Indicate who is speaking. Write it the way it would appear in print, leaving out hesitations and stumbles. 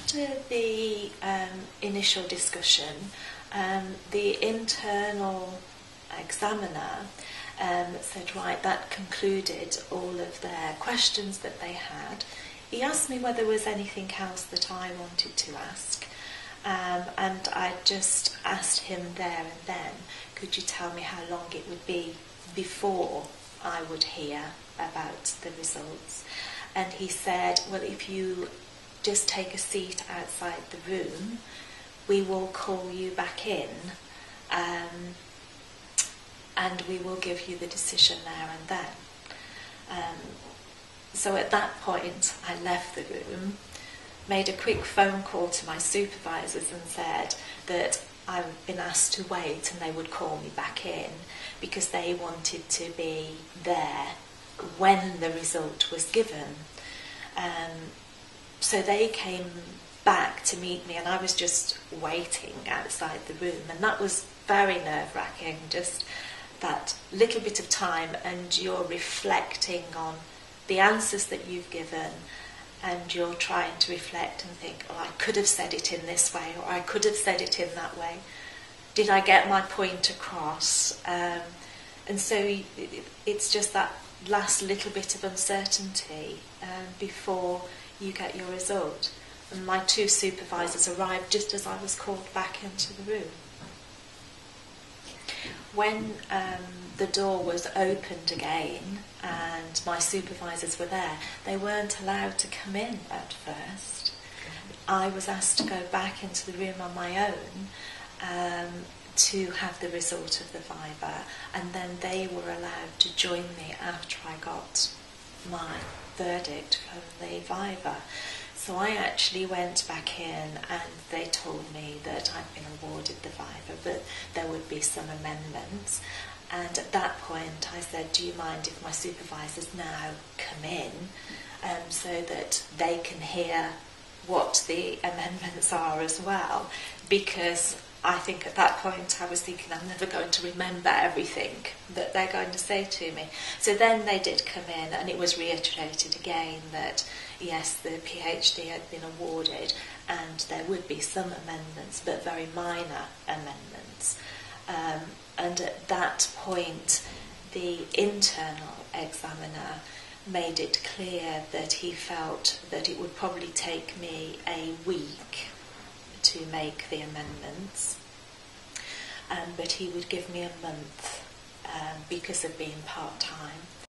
Speaker 1: after the initial discussion, the internal examiner said, right, that concluded all of their questions that they had. He asked me whether there was anything else that I wanted to ask. And I just asked him there and then, could you tell me how long it would be before I would hear about the results? And he said, well, if you just take a seat outside the room, we will call you back in, and we will give you the decision there and then. So at that point, I left the room, made a quick phone call to my supervisors and said that I've been asked to wait and they would call me back in because they wanted to be there when the result was given. So they came back to meet me and I was just waiting outside the room, and that was very nerve-wracking, just that little bit of time and you're reflecting on the answers that you've given, and you're trying to reflect and think, oh, I could have said it in this way, or I could have said it in that way. Did I get my point across? And so it's just that last little bit of uncertainty before you get your result. And my two supervisors arrived just as I was called back into the room. When the door was opened again and my supervisors were there, they weren't allowed to come in at first. I was asked to go back into the room on my own to have the result of the Viva, and then they were allowed to join me after I got my verdict from the Viva. So I actually went back in and they told me that I'd been awarded the Viva, but there would be some amendments. And at that point I said, do you mind if my supervisors now come in so that they can hear what the amendments are as well? Because I think at that point I was thinking I'm never going to remember everything that they're going to say to me. So then they did come in and it was reiterated again that yes, the PhD had been awarded and there would be some amendments, but very minor amendments. And at that point the internal examiner made it clear that he felt that it would probably take me a week to make the amendments, but he would give me a month because of being part-time.